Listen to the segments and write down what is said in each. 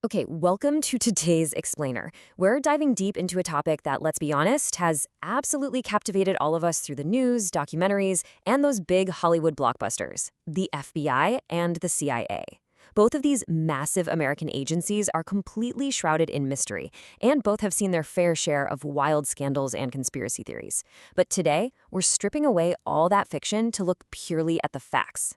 Okay, welcome to today's Explainer. We're diving deep into a topic that, let's be honest, has absolutely captivated all of us through the news, documentaries, and those big Hollywood blockbusters, the FBI and the CIA. Both of these massive American agencies are completely shrouded in mystery, and both have seen their fair share of wild scandals and conspiracy theories. But today, we're stripping away all that fiction to look purely at the facts.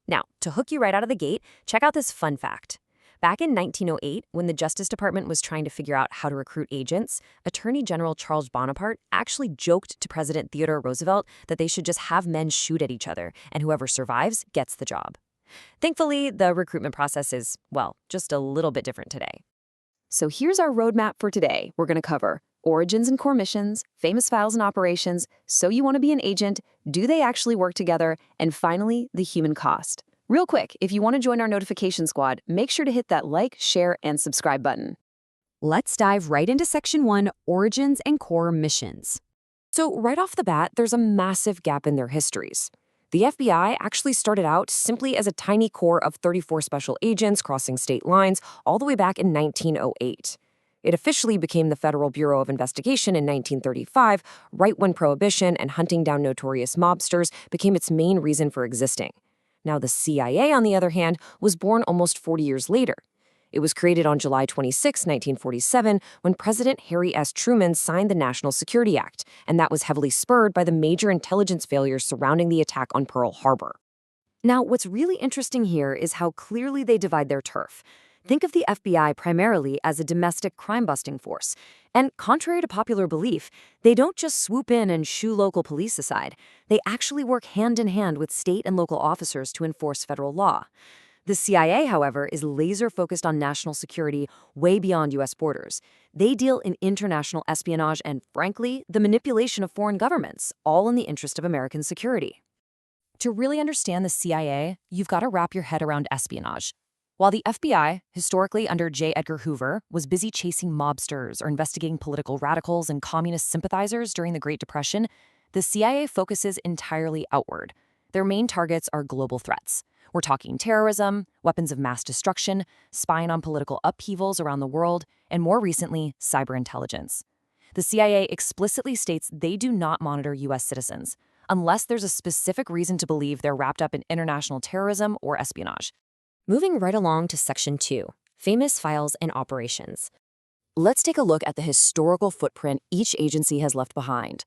Now, to hook you right out of the gate, check out this fun fact. Back in 1908, when the Justice Department was trying to figure out how to recruit agents, Attorney General Charles Bonaparte actually joked to President Theodore Roosevelt that they should just have men shoot at each other, and whoever survives gets the job. Thankfully, the recruitment process is, well, just a little bit different today. So here's our roadmap for today. We're going to cover origins and core missions, famous files and operations, so you want to be an agent, do they actually work together, and finally, the human cost. Real quick, if you want to join our notification squad, make sure to hit that like, share, and subscribe button. Let's dive right into Section 1, Origins and Core Missions. So right off the bat, there's a massive gap in their histories. The FBI actually started out simply as a tiny corps of 34 special agents crossing state lines all the way back in 1908. It officially became the Federal Bureau of Investigation in 1935, right when prohibition and hunting down notorious mobsters became its main reason for existing. Now, the CIA, on the other hand, was born almost 40 years later. It was created on July 26, 1947, when President Harry S. Truman signed the National Security Act, and that was heavily spurred by the major intelligence failures surrounding the attack on Pearl Harbor. Now, what's really interesting here is how clearly they divide their turf. Think of the FBI primarily as a domestic crime-busting force. And contrary to popular belief, they don't just swoop in and shoo local police aside. They actually work hand-in-hand with state and local officers to enforce federal law. The CIA, however, is laser-focused on national security way beyond U.S. borders. They deal in international espionage and, frankly, the manipulation of foreign governments, all in the interest of American security. To really understand the CIA, you've got to wrap your head around espionage. While the FBI, historically under J. Edgar Hoover, was busy chasing mobsters or investigating political radicals and communist sympathizers during the Great Depression, the CIA focuses entirely outward. Their main targets are global threats. We're talking terrorism, weapons of mass destruction, spying on political upheavals around the world, and more recently, cyber intelligence. The CIA explicitly states they do not monitor U.S. citizens, unless there's a specific reason to believe they're wrapped up in international terrorism or espionage. Moving right along to Section 2, Famous Files and Operations. Let's take a look at the historical footprint each agency has left behind.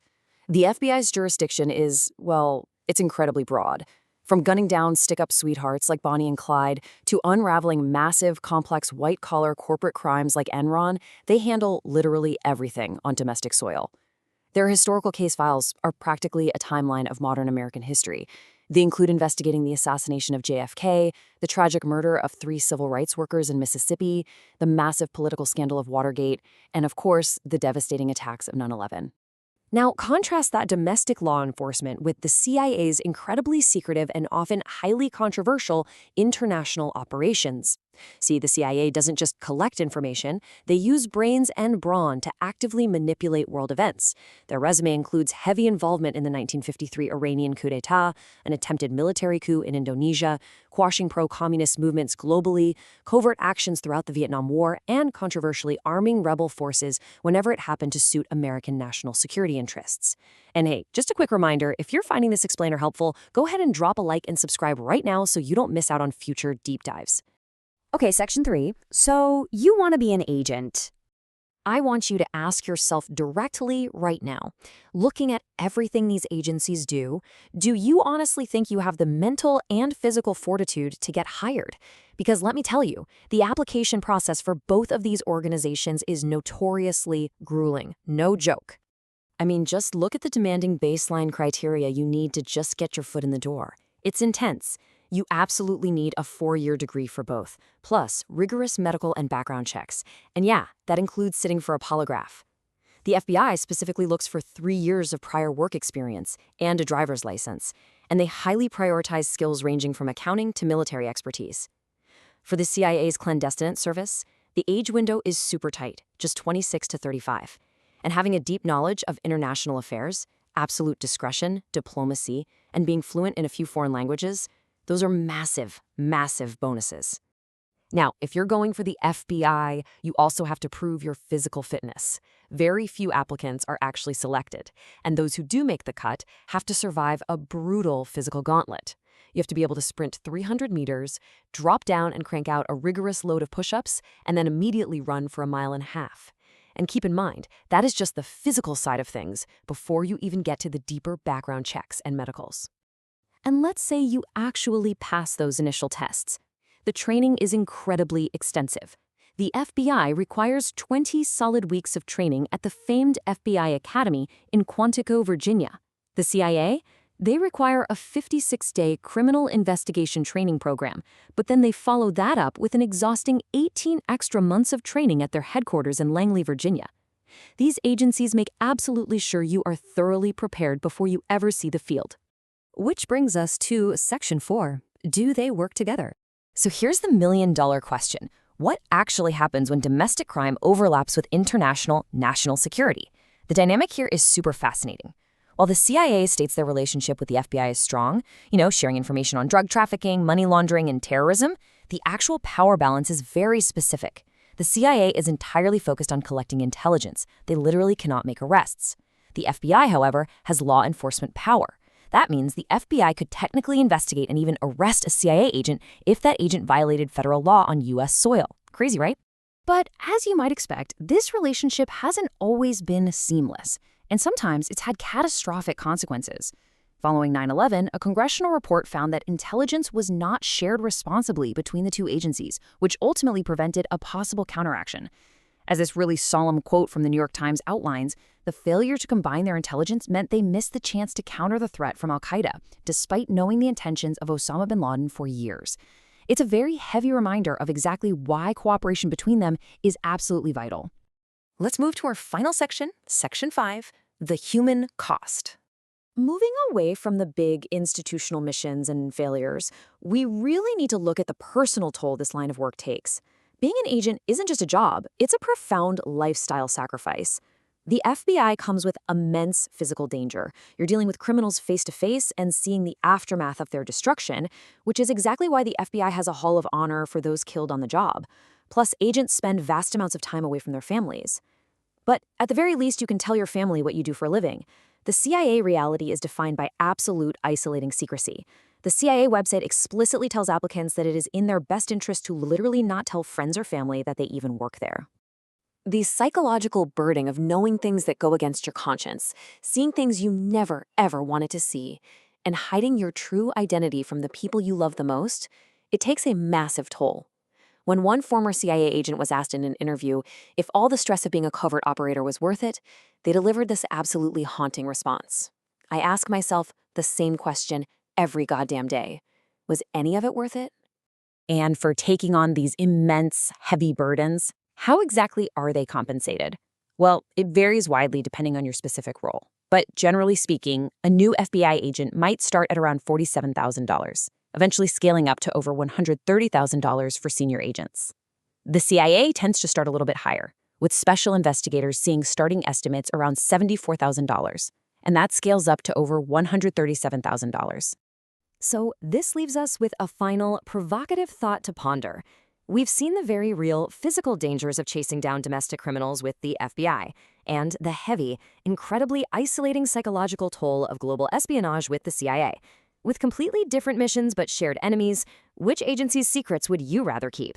The FBI's jurisdiction is, well, it's incredibly broad. From gunning down stick-up sweethearts like Bonnie and Clyde to unraveling massive, complex white-collar corporate crimes like Enron, they handle literally everything on domestic soil. Their historical case files are practically a timeline of modern American history. They include investigating the assassination of JFK, the tragic murder of 3 civil rights workers in Mississippi, the massive political scandal of Watergate, and of course, the devastating attacks of 9/11. Now, contrast that domestic law enforcement with the CIA's incredibly secretive and often highly controversial international operations. See, the CIA doesn't just collect information, they use brains and brawn to actively manipulate world events. Their resume includes heavy involvement in the 1953 Iranian coup d'etat, an attempted military coup in Indonesia, quashing pro-communist movements globally, covert actions throughout the Vietnam War, and controversially arming rebel forces whenever it happened to suit American national security interests. And hey, just a quick reminder, if you're finding this explainer helpful, go ahead and drop a like and subscribe right now so you don't miss out on future deep dives. Okay, Section 3. So you want to be an agent. I want you to ask yourself directly right now, looking at everything these agencies do you honestly think you have the mental and physical fortitude to get hired? Because let me tell you, the application process for both of these organizations is notoriously grueling. No joke. I mean, just look at the demanding baseline criteria you need to just get your foot in the door. It's intense. You absolutely need a 4-year degree for both, plus rigorous medical and background checks. And yeah, that includes sitting for a polygraph. The FBI specifically looks for 3 years of prior work experience and a driver's license, and they highly prioritize skills ranging from accounting to military expertise. For the CIA's clandestine service, the age window is super tight, just 26 to 35. And having a deep knowledge of international affairs, absolute discretion, diplomacy, and being fluent in a few foreign languages, those are massive, massive bonuses. Now, if you're going for the FBI, you also have to prove your physical fitness. Very few applicants are actually selected, and those who do make the cut have to survive a brutal physical gauntlet. You have to be able to sprint 300 meters, drop down and crank out a rigorous load of push-ups, and then immediately run for a mile and a half. And keep in mind, that is just the physical side of things before you even get to the deeper background checks and medicals. And let's say you actually pass those initial tests. The training is incredibly extensive. The FBI requires 20 solid weeks of training at the famed FBI Academy in Quantico, Virginia. The CIA? They require a 56-day criminal investigation training program, but then they follow that up with an exhausting 18 extra months of training at their headquarters in Langley, Virginia. These agencies make absolutely sure you are thoroughly prepared before you ever see the field. Which brings us to Section 4. Do they work together? So here's the million-dollar question. What actually happens when domestic crime overlaps with international national security? The dynamic here is super fascinating. While the CIA states their relationship with the FBI is strong, sharing information on drug trafficking, money laundering, and terrorism, the actual power balance is very specific. The CIA is entirely focused on collecting intelligence. They literally cannot make arrests. The FBI, however, has law enforcement power. That means the FBI could technically investigate and even arrest a CIA agent if that agent violated federal law on U.S. soil. Crazy, right? But as you might expect, this relationship hasn't always been seamless, and sometimes it's had catastrophic consequences. Following 9/11, a congressional report found that intelligence was not shared responsibly between the two agencies, which ultimately prevented a possible counteraction. As this really solemn quote from the New York Times outlines, the failure to combine their intelligence meant they missed the chance to counter the threat from al-Qaeda, despite knowing the intentions of Osama bin Laden for years. It's a very heavy reminder of exactly why cooperation between them is absolutely vital. Let's move to our final section, Section 5, the human cost. Moving away from the big institutional missions and failures, we really need to look at the personal toll this line of work takes. Being an agent isn't just a job, it's a profound lifestyle sacrifice. The FBI comes with immense physical danger. You're dealing with criminals face-to-face and seeing the aftermath of their destruction, which is exactly why the FBI has a Hall of Honor for those killed on the job. Plus, agents spend vast amounts of time away from their families. But at the very least, you can tell your family what you do for a living. The CIA reality is defined by absolute isolating secrecy. The CIA website explicitly tells applicants that it is in their best interest to literally not tell friends or family that they even work there. The psychological burden of knowing things that go against your conscience, seeing things you never, ever wanted to see, and hiding your true identity from the people you love the most, it takes a massive toll. When one former CIA agent was asked in an interview if all the stress of being a covert operator was worth it, they delivered this absolutely haunting response. I ask myself the same question every goddamn day. Was any of it worth it? And for taking on these immense, heavy burdens, how exactly are they compensated? Well, it varies widely depending on your specific role. But generally speaking, a new FBI agent might start at around $47,000, eventually scaling up to over $130,000 for senior agents. The CIA tends to start a little bit higher, with special investigators seeing starting estimates around $74,000, and that scales up to over $137,000. So this leaves us with a final provocative thought to ponder. We've seen the very real physical dangers of chasing down domestic criminals with the FBI, and the heavy, incredibly isolating psychological toll of global espionage with the CIA. With completely different missions but shared enemies, which agency's secrets would you rather keep?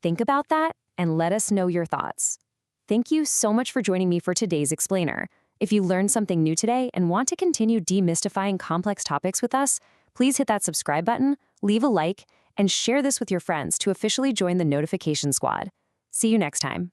Think about that and let us know your thoughts. Thank you so much for joining me for today's Explainer. If you learned something new today and want to continue demystifying complex topics with us, please hit that subscribe button, leave a like, and share this with your friends to officially join the notification squad. See you next time.